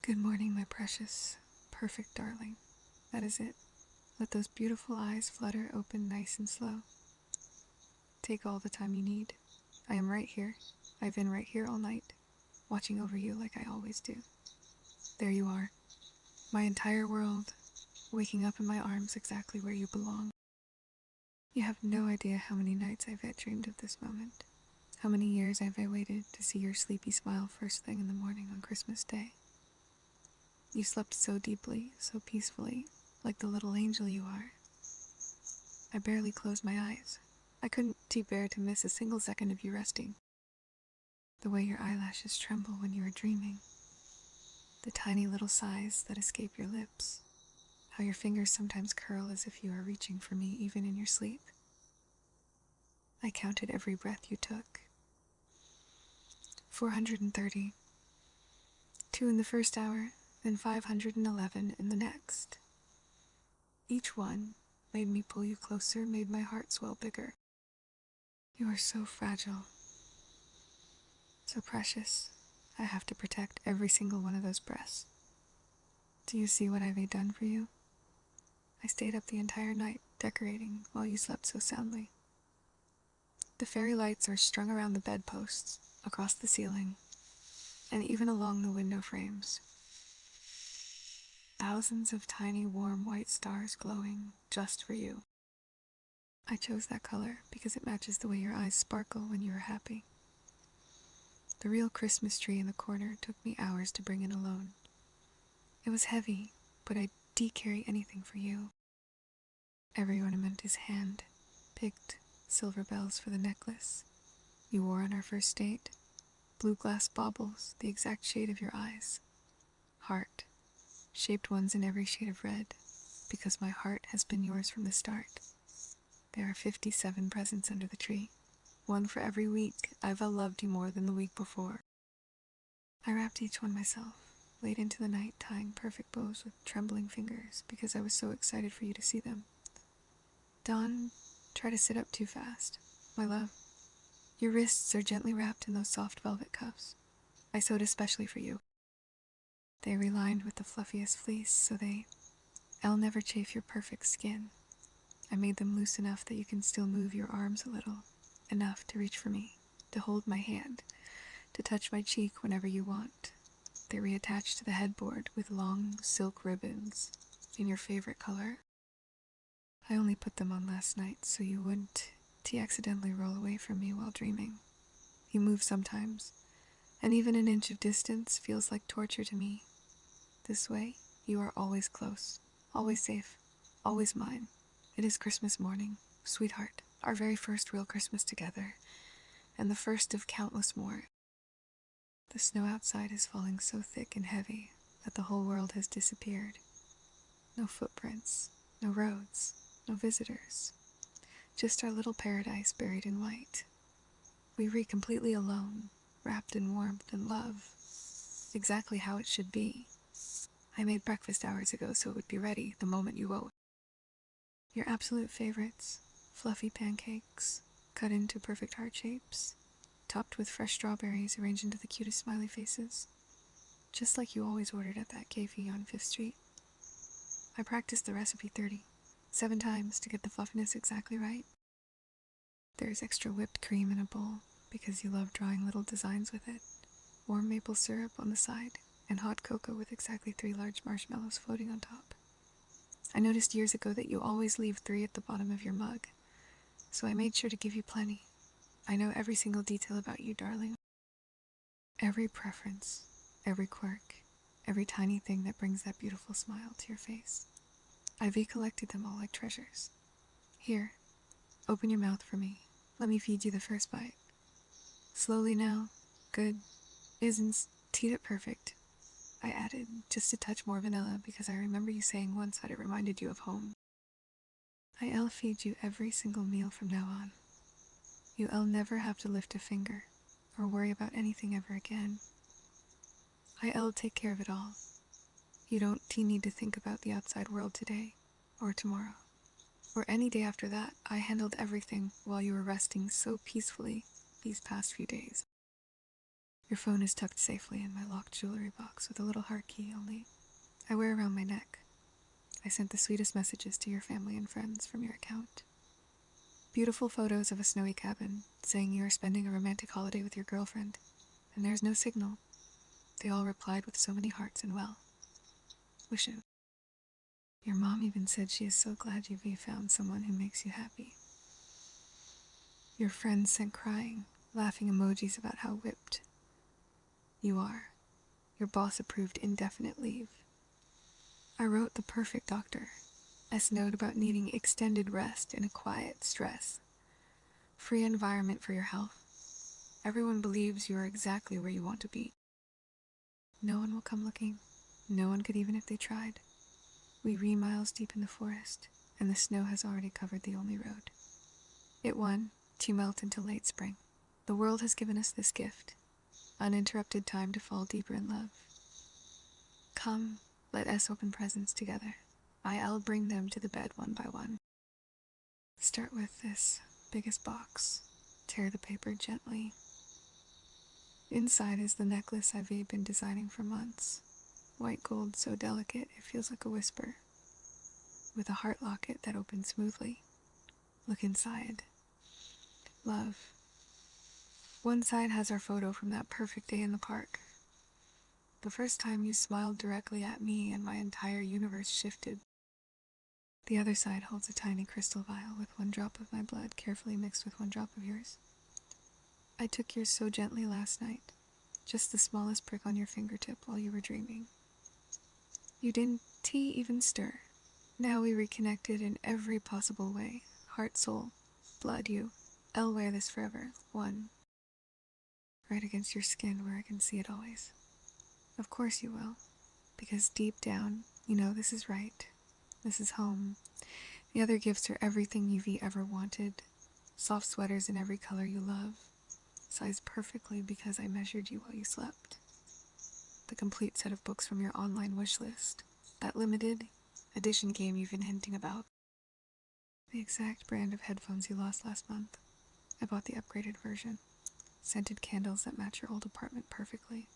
Good morning, my precious, perfect darling. That is it. Let those beautiful eyes flutter open nice and slow. Take all the time you need. I am right here. I've been right here all night, watching over you like I always do. There you are, my entire world, waking up in my arms exactly where you belong. You have no idea how many nights I've had dreamed of this moment. How many years have I waited to see your sleepy smile first thing in the morning on Christmas Day. You slept so deeply, so peacefully, like the little angel you are. I barely closed my eyes. I couldn't bear to miss a single second of you resting. The way your eyelashes tremble when you are dreaming. The tiny little sighs that escape your lips. How your fingers sometimes curl as if you are reaching for me even in your sleep. I counted every breath you took. 430. 2 in the first hour, then 511 in the next. Each one made me pull you closer, made my heart swell bigger. You are so fragile, so precious. I have to protect every single one of those breaths. Do you see what I've done for you? I stayed up the entire night decorating while you slept so soundly. The fairy lights are strung around the bedposts, across the ceiling, and even along the window frames. Thousands of tiny warm white stars glowing just for you. I chose that color because it matches the way your eyes sparkle when you are happy. The real Christmas tree in the corner took me hours to bring in alone. It was heavy, but I'd carry anything for you. Every ornament is hand-picked silver bells for the necklace you wore on our first date, blue glass baubles, the exact shade of your eyes, heart, shaped ones in every shade of red, because my heart has been yours from the start. There are 57 presents under the tree, one for every week I've loved you more than the week before. I wrapped each one myself, late into the night, tying perfect bows with trembling fingers because I was so excited for you to see them. Don't try to sit up too fast, my love. Your wrists are gently wrapped in those soft velvet cuffs I sewed especially for you. They are lined with the fluffiest fleece so I'll never chafe your perfect skin. I made them loose enough that you can still move your arms a little, enough to reach for me, to hold my hand, to touch my cheek whenever you want. They reattach to the headboard with long silk ribbons in your favorite color. I only put them on last night so you wouldn't accidentally roll away from me while dreaming. You move sometimes, and even an inch of distance feels like torture to me. This way, you are always close, always safe, always mine. It is Christmas morning, sweetheart, our very first real Christmas together, and the first of countless more. The snow outside is falling so thick and heavy that the whole world has disappeared. No footprints, no roads, no visitors. Just our little paradise buried in white. We read completely alone, wrapped in warmth and love. Exactly how it should be. I made breakfast hours ago so it would be ready the moment you woke. Your absolute favorites, fluffy pancakes, cut into perfect heart shapes, topped with fresh strawberries arranged into the cutest smiley faces. Just like you always ordered at that cafe on 5th Street. I practiced the recipe 7 times to get the fluffiness exactly right. There's extra whipped cream in a bowl because you love drawing little designs with it, warm maple syrup on the side, and hot cocoa with exactly 3 large marshmallows floating on top. I noticed years ago that you always leave 3 at the bottom of your mug, so I made sure to give you plenty. I know every single detail about you, darling. Every preference, every quirk, every tiny thing that brings that beautiful smile to your face. I've collected them all like treasures. Here, open your mouth for me. Let me feed you the first bite. Slowly now. Good. Isn't teed it perfect? I added just a touch more vanilla because I remember you saying once that it reminded you of home. I'll feed you every single meal from now on. You'll never have to lift a finger or worry about anything ever again. I'll take care of it all. You don't need to think about the outside world today, or tomorrow, or any day after that. I handled everything while you were resting so peacefully these past few days. Your phone is tucked safely in my locked jewelry box with a little heart key only I wear around my neck. I sent the sweetest messages to your family and friends from your account. Beautiful photos of a snowy cabin, saying you are spending a romantic holiday with your girlfriend, and there's no signal. They all replied with so many hearts and well wishes. Your mom even said she is so glad you've found someone who makes you happy. Your friends sent crying, laughing emojis about how whipped you are. Your boss approved indefinite leave. I wrote the perfect doctor's note about needing extended rest in a quiet, stress-free environment for your health. Everyone believes you are exactly where you want to be. No one will come looking. No one could even if they tried. We miles deep in the forest, and the snow has already covered the only road. It won to melt until late spring. The world has given us this gift, uninterrupted time to fall deeper in love. Come, let us open presents together. I'll bring them to the bed one by one. Start with this biggest box. Tear the paper gently. Inside is the necklace I've been designing for months. White gold so delicate it feels like a whisper. With a heart locket that opens smoothly. Look inside. Love. One side has our photo from that perfect day in the park. The first time you smiled directly at me and my entire universe shifted. The other side holds a tiny crystal vial with 1 drop of my blood carefully mixed with 1 drop of yours. I took yours so gently last night, just the smallest prick on your fingertip while you were dreaming. You didn't even stir. Now we reconnected in every possible way. Heart, soul, blood, I'll wear this forever. 1. Right against your skin where I can see it always. Of course you will, because deep down, you know this is right. This is home. The other gifts are everything you've ever wanted. Soft sweaters in every color you love. Sized perfectly because I measured you while you slept. The complete set of books from your online wish list. That limited edition game you've been hinting about. The exact brand of headphones you lost last month. I bought the upgraded version. Scented candles that match your old apartment perfectly.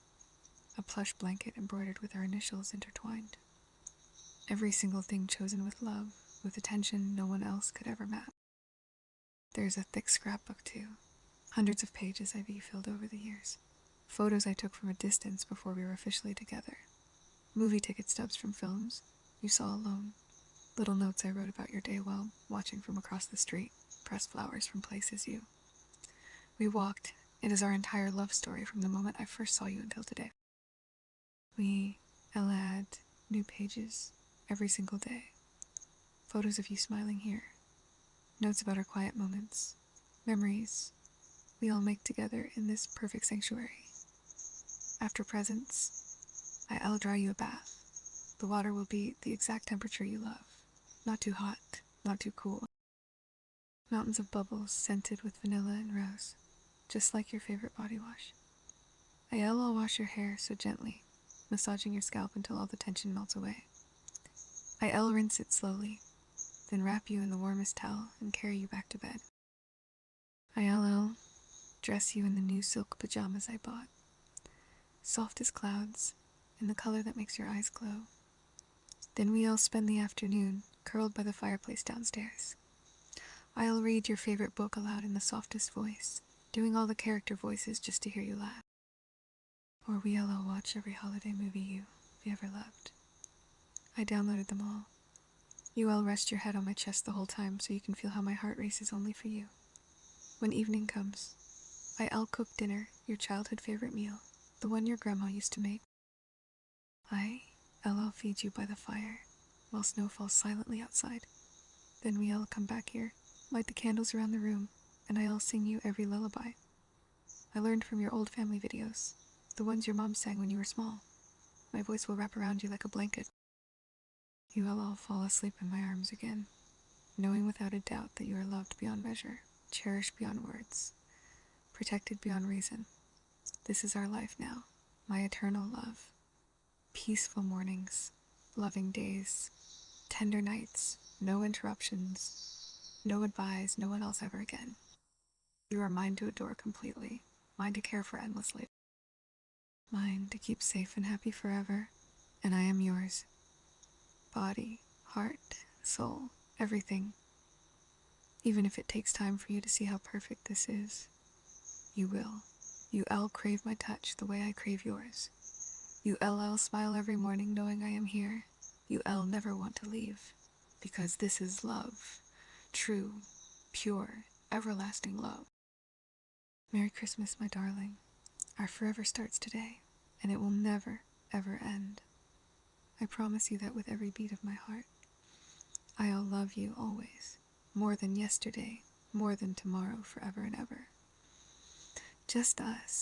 A plush blanket embroidered with our initials intertwined. Every single thing chosen with love, with attention no one else could ever match. There's a thick scrapbook too. Hundreds of pages I've filled over the years. Photos I took from a distance before we were officially together. Movie ticket stubs from films you saw alone. Little notes I wrote about your day while watching from across the street. Pressed flowers from places we walked. It is our entire love story from the moment I first saw you until today. I'll add new pages every single day. Photos of you smiling here. Notes about our quiet moments. Memories we all make together in this perfect sanctuary. After presents, I'll draw you a bath. The water will be the exact temperature you love. Not too hot, not too cool. Mountains of bubbles scented with vanilla and rose, just like your favorite body wash. I'll wash your hair so gently, massaging your scalp until all the tension melts away. I'll rinse it slowly, then wrap you in the warmest towel and carry you back to bed. I'll dress you in the new silk pajamas I bought. Soft as clouds, in the color that makes your eyes glow. Then we'll spend the afternoon curled by the fireplace downstairs. I'll read your favorite book aloud in the softest voice, doing all the character voices just to hear you laugh. Or we'll watch every holiday movie you ever loved. I downloaded them all. You'll rest your head on my chest the whole time so you can feel how my heart races only for you. When evening comes, I'll cook dinner, your childhood favorite meal, the one your grandma used to make. I'll feed you by the fire while snow falls silently outside. Then we'll come back here, light the candles around the room, and I'll sing you every lullaby I learned from your old family videos, the ones your mom sang when you were small. My voice will wrap around you like a blanket. You'll all fall asleep in my arms again, knowing without a doubt that you are loved beyond measure, cherished beyond words, protected beyond reason. This is our life now, my eternal love. Peaceful mornings, loving days, tender nights, no interruptions, no goodbyes, no one else ever again. You are mine to adore completely, mine to care for endlessly. Mine to keep safe and happy forever, and I am yours. Body, heart, soul, everything. Even if it takes time for you to see how perfect this is, you will. I'll crave my touch the way I crave yours. I'll smile every morning knowing I am here. I'll never want to leave, because this is love. True, pure, everlasting love. Merry Christmas, my darling. Our forever starts today, and it will never, ever end. I promise you that with every beat of my heart. I'll love you always, more than yesterday, more than tomorrow, forever and ever. Just us,